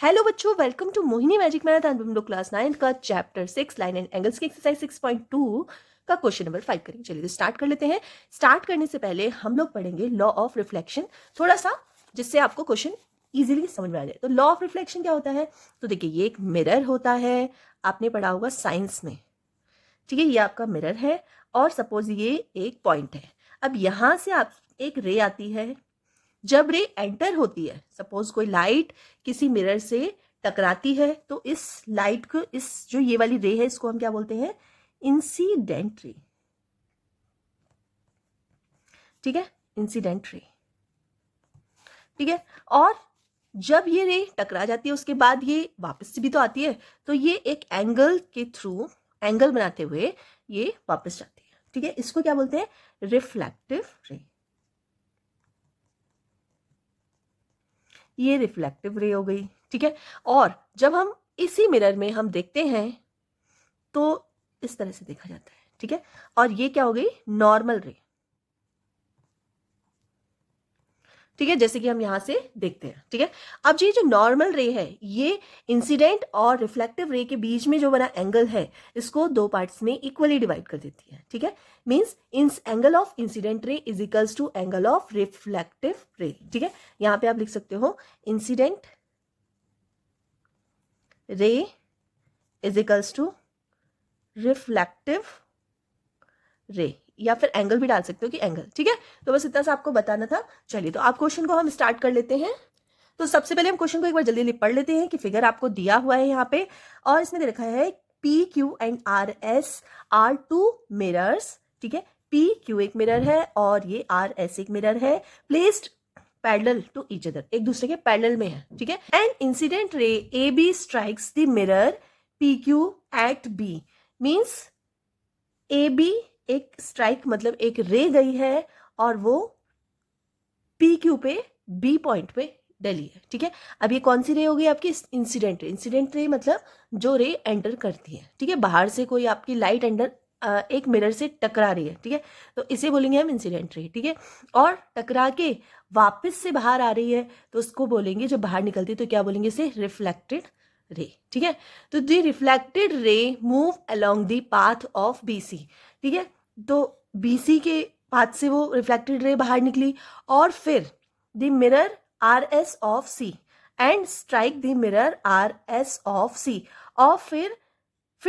Hello बच्चों, welcome to Mohini magic math and हम लोग क्लास 9 का चैप्टर 6 लाइन एंड एंगल्स की एक्सरसाइज 6.2 का क्वेश्चन नंबर 5 करेंगे। चलिए तो स्टार्ट कर लेते हैं। स्टार्ट करने से पहले हम लोग पढ़ेंगे लॉ ऑफ रिफ्लेक्शन थोड़ा सा, जिससे आपको क्वेश्चन इजीली समझ में आ जाए। तो लॉ ऑफ रिफ्लेक्शन क्या होता है? तो देखिए, ये एक मिरर होता है, आपने पढ़ा होगा साइंस में। ठीक है, ये आपका मिरर है और सपोज ये एक पॉइंट है। अब यहां से आप एक रे आती है। जब रे एंटर होती है, सपोज कोई लाइट किसी मिरर से टकराती है, तो इस लाइट को, इस जो ये वाली रे है, इसको हम क्या बोलते हैं? Incident ray. ठीक है, इंसिडेंट रे। ठीक है, और जब ये रे टकरा जाती है उसके बाद ये वापस से भी तो आती है, तो ये एक एंगल के थ्रू, एंगल बनाते हुए ये वापस जाती है। ठीक है, इसको क्या बोलते हैं? रिफ्लेक्टिव रे। ये रिफ्लेक्टिव रे हो गई। ठीक है, और जब हम इसी मिरर में हम देखते हैं तो इस तरह से देखा जाता है। ठीक है, और ये क्या हो गई? नॉर्मल रे। ठीक है, जैसे कि हम यहां से देखते हैं। ठीक है, अब ये जो नॉर्मल रे है, ये इंसिडेंट और रिफ्लेक्टिव रे के बीच में जो बना एंगल है, इसको दो पार्ट्स में इक्वली डिवाइड कर देती है। ठीक है, means in angle of incident ray is equals to angle of reflective ray. ठीक है, यहां पे आप लिख सकते हो incident ray is equals to reflective रे, या फिर एंगल भी डाल सकते हो कि एंगल। ठीक है, तो बस इतना सा आपको बताना था। चलिए तो आप क्वेश्चन को हम स्टार्ट कर लेते हैं। तो सबसे पहले हम क्वेश्चन को एक बार जल्दी पढ़ लेते हैं कि फिगर आपको दिया हुआ है यहाँ पे, और इसमें दे रखा है P Q and R S are two mirrors. ठीक है, पी क्यू एक मिरर है और ये आर एस एक मिरर है, placed parallel to each other, एक दूसरे के पैरेलल में है। ठीक है, and incident ray A B strikes the mirror P Q at B. Means A B एक स्ट्राइक, मतलब एक रे गई है और वो पी क्यू पे बी पॉइंट पे डली है। ठीक है, अब ये कौन सी रे होगी? आपकी इंसिडेंट रे। इंसिडेंट रे मतलब जो रे एंटर करती है। ठीक है, बाहर से कोई आपकी लाइट एंटर एक मिरर से टकरा रही है। ठीक है, तो इसे बोलेंगे हम इंसिडेंट रे। ठीक है, और टकरा के वापस से बाहर आ रही है तो उसको बोलेंगे, जब बाहर निकलती है तो क्या बोलेंगे? इसे रिफ्लेक्टेड रे। ठीक है, तो the reflected ray move along the path of BC. ठीक है, तो बीसी के पाथ से वो रिफ्लेक्टेड रे बाहर निकली और फिर the mirror R S of sea and strike the mirror R S of sea, और फिर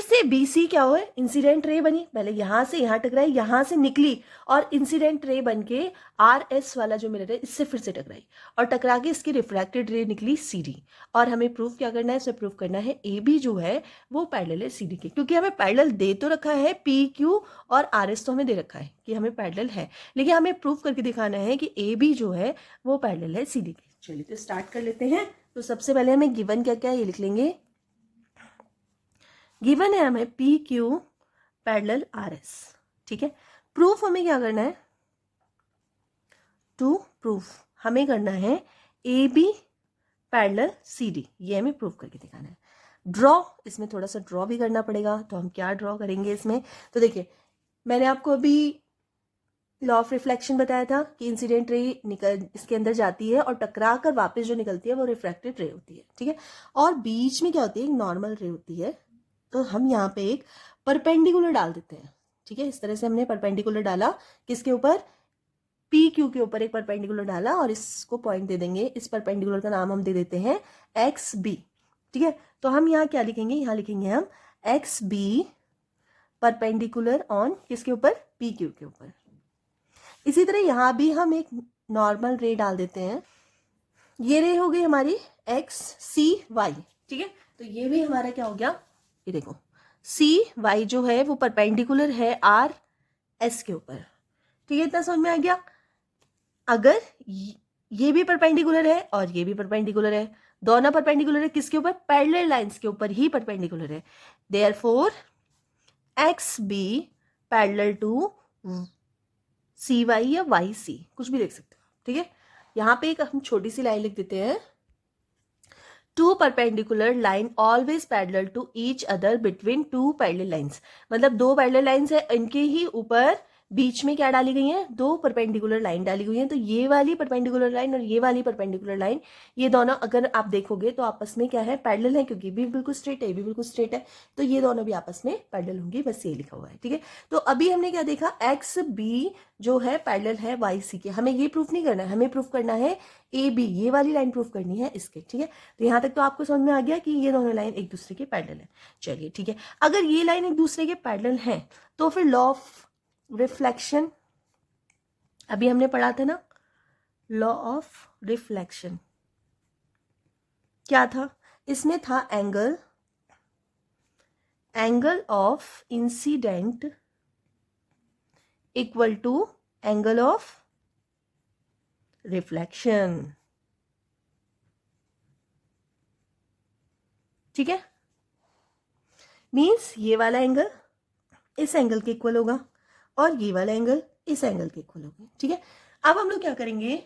से बीसी क्या हुआ? इंसिडेंट रे बनी। पहले यहां से यहां टकराई, यहां से निकली और इंसिडेंट रे बन के आर एस वाला जो मिरर है इससे फिर से टकराई, और टकरा के इसकी रिफ्लेक्टेड रे निकली सी डी। और हमें प्रूफ क्या करना है? इसमें प्रूफ करना है ए बी जो है वो पैरेलल है सी डी के, क्योंकि हमें पैरेलल दे तो रखा है, पी क्यू और आर एस तो हमें दे रखा है कि हमें पैरेलल है, लेकिन हमें प्रूफ करके दिखाना है कि ए बी जो है वो पैरेलल है सी डी के। चलिए तो स्टार्ट कर लेते हैं। तो सबसे पहले हमें गिवन क्या क्या ये लिख लेंगे। गिवन है हमें P Q parallel R S. ठीक है, प्रूफ हमें क्या करना है? टू प्रूफ हमें करना है A B parallel C D, ये हमें प्रूफ करके दिखाना है। ड्रॉ, इसमें थोड़ा सा ड्रॉ भी करना पड़ेगा, तो हम क्या ड्रॉ करेंगे इसमें? तो देखिए, मैंने आपको अभी लॉ ऑफ रिफ्लेक्शन बताया था कि इंसिडेंट रे निकल इसके अंदर जाती है और टकरा कर वापस जो निकलती है वो रिफ्रैक्टेड रे होती है। ठीक है, और बीच में क्या होती है? एक नॉर्मल रे होती है। तो हम यहाँ पे एक परपेंडिकुलर डाल देते हैं। ठीक है, इस तरह से हमने परपेंडिकुलर डाला, किसके ऊपर? पी क्यू के ऊपर एक परपेंडिकुलर डाला, और इसको पॉइंट दे देंगे, इस परपेंडिकुलर का नाम हम दे देते हैं एक्स बी। ठीक है, तो हम यहाँ क्या लिखेंगे? यहाँ लिखेंगे हम एक्स बी परपेंडिकुलर ऑन किसके ऊपर? पी क्यू के ऊपर। इसी तरह यहाँ भी हम एक नॉर्मल रे डाल देते हैं। ये रे हो गई हमारी एक्स सी वाई। ठीक है, तो ये भी हमारा क्या हो गया? ये देखो, सी वाई जो है वो परपेंडिकुलर है आर एस के ऊपर। ठीक है, इतना समझ में आ गया। अगर ये भी परपेंडिकुलर है और ये भी परपेंडिकुलर है, दोनों परपेंडिकुलर है, किसके ऊपर? पैरेलल लाइंस के ऊपर ही परपेंडिकुलर है। Therefore X B parallel to C Y या वाई सी, कुछ भी लिख सकते हो। ठीक है, यहाँ पे एक हम छोटी सी लाइन लिख देते हैं, two perpendicular line always parallel to each other between two parallel lines. मतलब दो पैरेलल लाइंस है, इनके ही ऊपर बीच में क्या डाली गई है, दो परपेंडिकुलर लाइन डाली गई है। तो ये वाली परपेंडिकुलर लाइन और ये वाली परपेंडिकुलर लाइन, ये दोनों अगर आप देखोगे तो आपस में क्या है, पैरेलल है, क्योंकि भी बिल्कुल स्ट्रेट है, ये भी बिल्कुल स्ट्रेट है, तो ये दोनों भी आपस में पैरेलल होंगी, बस ये लिखा हुआ है। ठीक है, तो अभी हमने क्या देखा, एक्स बी जो है पैरेलल है वाई सी के। हमें ये प्रूफ नहीं करना है, हमें प्रूफ करना है ए बी, ये वाली लाइन प्रूफ करनी है इसके। ठीक है, तो यहाँ तक तो आपको समझ में आ गया कि ये दोनों लाइन एक दूसरे के पैरेलल है। चलिए ठीक है, अगर ये लाइन एक दूसरे के पैरेलल है तो फिर लॉ ऑफ रिफ्लेक्शन, अभी हमने पढ़ा था ना, लॉ ऑफ रिफ्लेक्शन क्या था, इसमें था angle of incident equal to angle of reflection. ठीक है, मीन्स ये वाला एंगल इस एंगल के इक्वल होगा और ये वाला एंगल इस एंगल के इक्वल होगा। ठीक है, अब हम लोग क्या करेंगे,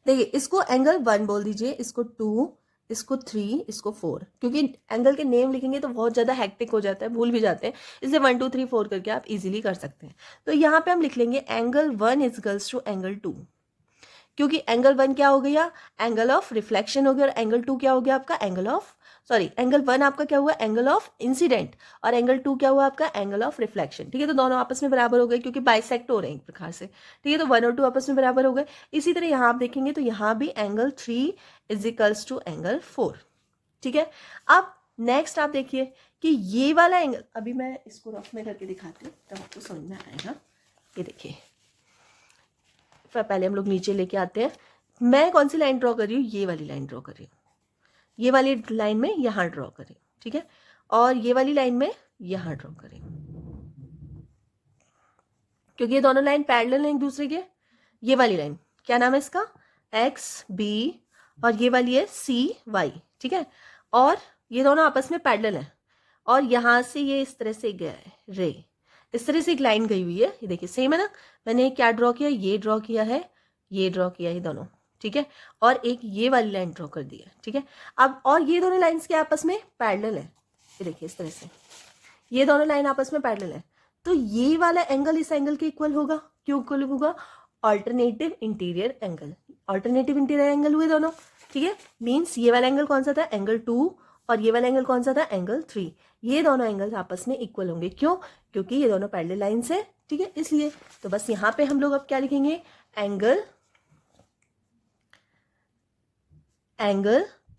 देखिए इसको एंगल 1 बोल दीजिए, इसको 2, इसको 3, इसको 4, क्योंकि एंगल के नेम लिखेंगे तो बहुत ज़्यादा हेक्टिक हो जाता है, भूल भी जाते हैं, इसलिए 1 2 3 4 करके आप इजीली कर सकते हैं। तो यहाँ पे हम लिख लेंगे एंगल 1 इजकल्स टू एंगल 2, क्योंकि एंगल 1 क्या हो गया, एंगल ऑफ रिफ्लेक्शन हो गया, और एंगल 2 क्या हो गया आपका, एंगल 1 आपका क्या हुआ, एंगल ऑफ इंसिडेंट, और एंगल 2 क्या हुआ आपका, एंगल ऑफ रिफ्लेक्शन। ठीक है, तो दोनों आपस में बराबर हो गए, क्योंकि बाइसेक्ट हो रहे हैं एक प्रकार से। ठीक है, तो 1 और 2 आपस में बराबर हो गए। इसी तरह यहाँ आप देखेंगे तो यहाँ भी एंगल 3 इजिकल्स टू एंगल 4। ठीक है, अब नेक्स्ट आप देखिए कि ये वाला एंगल, अभी मैं इसको रफ में करके दिखाती हूँ तब आपको समझ में आएगा। ये देखिए, पहले हम लोग नीचे लेके आते हैं, मैं कौन सी लाइन ड्रॉ कर रही हूँ, ये वाली लाइन ड्रॉ कर रही हूँ, ये वाली लाइन में यहाँ ड्रॉ कर रही हूँ। ठीक है, और ये वाली लाइन में यहाँ ड्रॉ कर रही हूँ, क्योंकि ये दोनों लाइन पैरेलल हैं एक दूसरे के। ये वाली लाइन क्या नाम है इसका, एक्स बी, और ये वाली है सी वाई। ठीक है, और ये दोनों आपस में पैरेलल हैं, और यहाँ से ये इस तरह से गया है रे, इस तरह से एक लाइन गई हुई है, ये देखिए सेम है ना, मैंने क्या ड्रॉ किया, ये ड्रॉ किया है, ये ड्रॉ किया है दोनों। ठीक है, और एक ये वाली लाइन ड्रॉ कर दी है। ठीक है, अब और ये दोनों लाइंस के आपस में पैरेलल है, ये देखिए इस तरह से ये दोनों लाइन आपस में पैरेलल है, तो ये वाला एंगल इस एंगल के इक्वल होगा। क्यों इक्वल होगा, alternative interior angle, alternative interior angle हुए दोनों। ठीक है, मीन्स ये वाला एंगल कौन सा था, एंगल 2, और ये वाला एंगल कौन सा था, एंगल 3। ये दोनों एंगल्स आपस में इक्वल होंगे, क्यों, क्योंकि ये दोनों पैरेलल लाइंस है। ठीक है, इसलिए तो बस यहाँ पे हम लोग अब क्या लिखेंगे, एंगल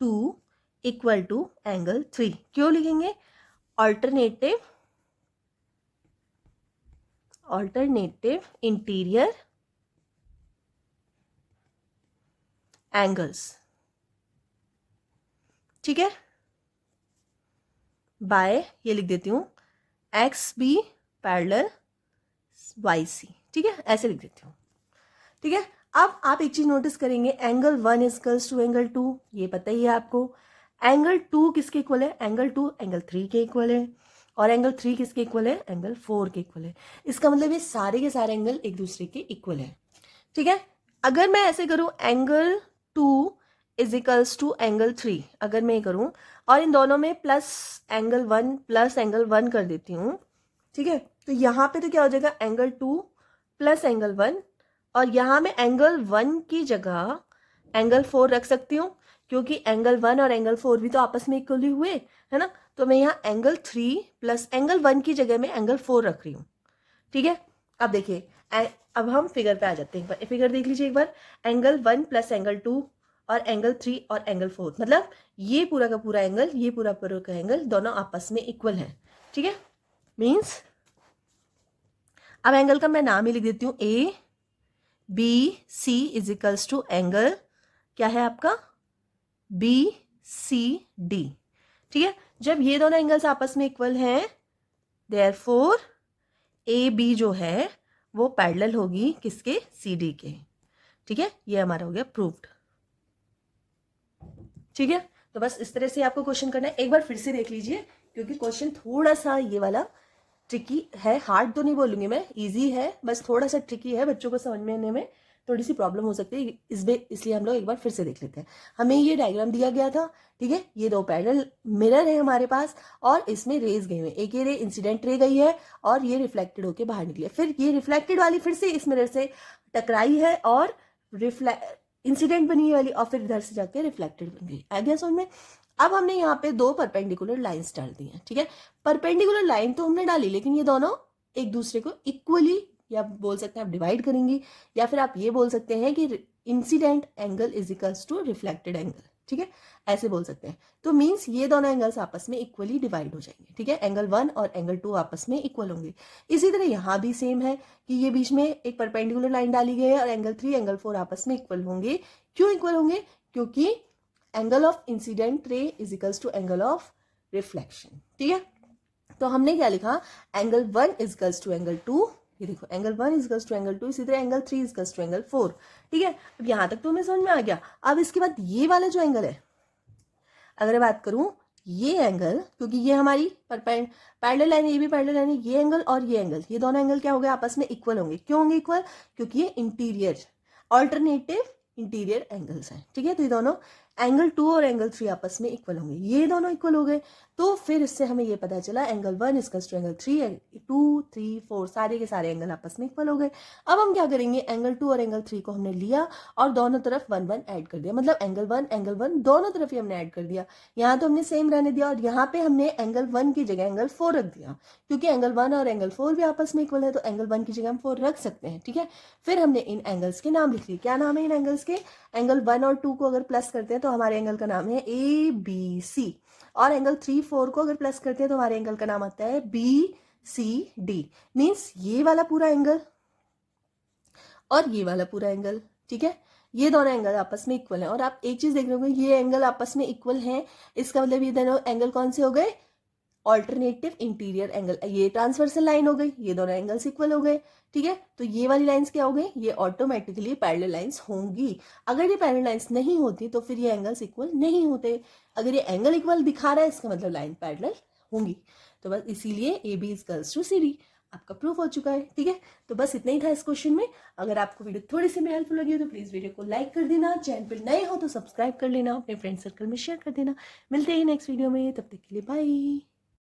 2 इक्वल टू एंगल 3। क्यों लिखेंगे, ऑल्टरनेटिव इंटीरियर एंगल्स। ठीक है, बाय ये लिख देती हूँ X B parallel Y C. ठीक है, ऐसे लिख देती हूँ। ठीक है, अब आप एक चीज नोटिस करेंगे, एंगल 1 इजकल्स टू एंगल 2, ये पता ही है आपको। एंगल 2 किसके इक्वल है, एंगल 2 एंगल 3 के इक्वल है, और एंगल 3 किसके इक्वल है, एंगल 4 के इक्वल है। इसका मतलब ये सारे के सारे एंगल एक दूसरे के इक्वल है। ठीक है, अगर मैं ऐसे करूं, एंगल 2 इजिकल्स टू एंगल 3, अगर मैं करूं और इन दोनों में प्लस एंगल 1 कर देती हूँ। ठीक है, तो यहाँ पे तो क्या हो जाएगा, एंगल 2 प्लस एंगल 1, और यहाँ में एंगल 1 की जगह एंगल 4 रख सकती हूँ, क्योंकि एंगल 1 और एंगल 4 भी तो आपस में इक्वल ही हुए, है ना। तो मैं यहाँ एंगल 3 प्लस एंगल 1 की जगह में एंगल 4 रख रही हूँ। ठीक है, अब देखिए, अब हम फिगर पे आ जाते हैं। फिगर देख लीजिए एक बार, एंगल 1 प्लस एंगल 2 और एंगल 3 और एंगल 4, मतलब ये पूरा का पूरा एंगल, ये पूरा का एंगल दोनों आपस में इक्वल है। ठीक है, मीन्स अब एंगल का मैं नाम ही लिख देती हूँ, A B C is equals to angle क्या है आपका, बी सी डी। ठीक है, जब ये दोनों एंगल्स आपस में इक्वल हैं, देयरफॉर ए बी जो है वो पैरेलल होगी किसके, सी डी के। ठीक है, ये हमारा हो गया प्रूव्ड। ठीक है, तो बस इस तरह से आपको क्वेश्चन करना है। एक बार फिर से देख लीजिए, क्योंकि क्वेश्चन थोड़ा सा ये वाला ट्रिकी है, हार्ड तो नहीं बोलूंगी मैं, इजी है, बस थोड़ा सा ट्रिकी है बच्चों को समझ में आने में, थोड़ी सी प्रॉब्लम हो सकती है, इसलिए हम लोग एक बार फिर से देख लेते हैं। हमें ये डायग्राम दिया गया था, ठीक है, ये दो पैरेलल मिरर है हमारे पास और इसमें रेज गई हुई, एक ये रे इंसिडेंट रे गई है और ये रिफ्लेक्टेड होके बाहर निकली है, फिर ये रिफ्लेक्टेड वाली फिर से इस मिरर से टकराई है और इंसिडेंट बनी वाली और फिर इधर से जाके रिफ्लेक्टेड बन गई। आ गया समझ में? अब हमने यहाँ पे दो परपेंडिकुलर लाइंस डाल दी हैं, ठीक है। परपेंडिकुलर लाइन तो हमने डाली, लेकिन ये दोनों एक दूसरे को इक्वली, या बोल सकते हैं आप डिवाइड करेंगी, या फिर आप ये बोल सकते हैं कि incident angle is equals to reflected angle, ठीक है, ऐसे बोल सकते हैं। तो मीन्स ये दोनों एंगल्स आपस में इक्वली डिवाइड हो जाएंगे, ठीक है, एंगल 1 और एंगल 2 आपस में इक्वल होंगे। इसी तरह यहाँ भी सेम है कि ये बीच में एक परपेंडिकुलर लाइन डाली गई है और एंगल 3 एंगल 4 आपस में इक्वल होंगे। क्यों इक्वल होंगे? क्योंकि angle of incident ray is equals to angle of reflection, ठीक है। तो हमने क्या लिखा, angle 1 is equals to angle 2, ये देखो angle 1 is equals to angle 2, इसी तरह angle 3 is equals to angle 4, ठीक है। अब यहाँ तक तो हमें समझ में आ गया। अब इसके बाद ये वाला जो एंगल है, अगर मैं बात करूं ये एंगल, क्योंकि ये हमारी पैरेलल लाइन, ये भी पैरेलल लाइन है, ये एंगल और ये एंगल, ये दोनों एंगल क्या हो गए, आपस में इक्वल होंगे। क्यों होंगे इक्वल? क्योंकि ये इंटीरियर ऑल्टरनेटिव इंटीरियर एंगल्स हैं, ठीक है। तो ये दोनों एंगल 2 और एंगल 3 आपस में इक्वल होंगे, ये दोनों इक्वल हो गए। तो फिर इससे हमें ये पता चला एंगल 1 इक्वल्स टू एंगल 3, 2 3 4 सारे के सारे एंगल आपस में इक्वल हो गए। अब हम क्या करेंगे, एंगल 2 और एंगल 3 को हमने लिया और दोनों तरफ 1 1 ऐड कर दिया, मतलब एंगल 1 दोनों तरफ ही हमने ऐड कर दिया। यहाँ तो हमने सेम रहने दिया और यहाँ पे हमने एंगल 1 की जगह एंगल 4 रख दिया, क्योंकि एंगल 1 और एंगल 4 भी आपस में इक्वल है, तो एंगल 1 की जगह हम 4 रख सकते हैं, ठीक है। फिर हमने इन एंगल्स के नाम लिख लिए। क्या नाम है इन एंगल्स के? एंगल 1 और 2 को अगर प्लस करते हैं तो हमारे एंगल का नाम है ABC, और एंगल 3 4 को अगर प्लस करते हैं तो हमारे एंगल का नाम आता है BCD। मीन्स ये वाला पूरा एंगल और ये वाला पूरा एंगल, ठीक है, ये दोनों एंगल आपस में इक्वल है। और आप एक चीज देख रहे होंगे, ये एंगल आपस में इक्वल हैं, इसका मतलब ये दोनों एंगल कौन से हो गए, ऑल्टरनेटिव इंटीरियर एंगल। ये ट्रांसवर्सल लाइन हो गई, ये दोनों एंगल्स इक्वल हो गए, ठीक है। तो ये वाली लाइंस क्या हो गई, ये ऑटोमेटिकली पैरेलल लाइंस होंगी। अगर ये पैरेलल लाइंस नहीं होती तो फिर ये एंगल्स इक्वल नहीं होते। अगर ये एंगल इक्वल दिखा रहा है इसका मतलब लाइन पैरेलल होंगी। तो बस इसीलिए AB is equals to CD आपका प्रूफ हो चुका है, ठीक है। तो बस इतना ही था इस क्वेश्चन में। अगर आपको वीडियो थोड़ी सी हेल्पफुल लगी हो तो प्लीज वीडियो को लाइक कर देना, चैनल पर नए हो तो सब्सक्राइब कर लेना, अपने फ्रेंड सर्कल में शेयर कर देना। मिलते हैं नेक्स्ट वीडियो में, तब तक के लिए बाय।